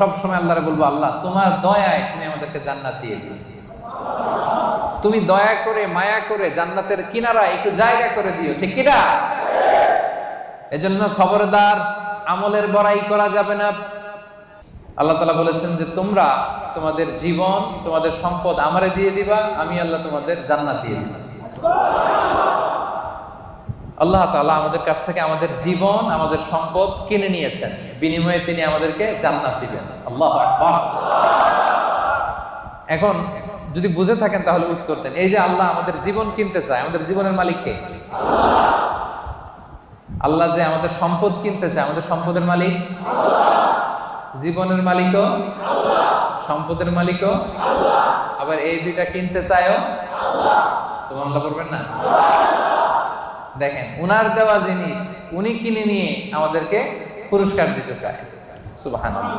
সব সময় আল্লাহরে বলবো, আল্লাহ তোমার দয়ায় তুমি আমাদেরকে জান্নাত দিয়ে দিও। তুমি দয়া করে মায়া করে জান্নাতের কিনারায় একটু জায়গা করে দিও, ঠিক কি না? এজন্য খবরদার আমলের বড়াই করা যাবে না। আল্লাহ তাআলা বলেছেন যে তোমরা তোমাদের জীবন তোমাদের সম্পদ আমারে দিয়ে দিবা, আমি আল্লাহ তোমাদের জান্নাত দিয়ে দিব। আল্লাহ তাআলা আমাদের কাছ থেকে আমাদের জীবন আমাদের সম্পদ কিনে নিয়েছেন, বিনিময়ে তিনি আমাদেরকে জান্নাত দিবেন। আল্লাহু আকবার। এখন যদি বুঝে থাকেন তাহলে উত্তর দেন। এই যে আল্লাহ আমাদের জীবন কিনতে চায়, আমাদের জীবনের মালিক কে? আল্লাহ যে আমাদের সম্পদ কিনতে চায়, আমাদের সম্পদের মালিক জীবনের মালিকও সম্পদের মালিকও আবার এই দুইটা কিনতে চায়ও সুবহানাল্লাহ বলবেন না? দেখেন, উনার দেওয়া জিনিস উনি কিনে নিয়ে আমাদেরকে পুরস্কার দিতে চায়। সুবহানাল্লাহ।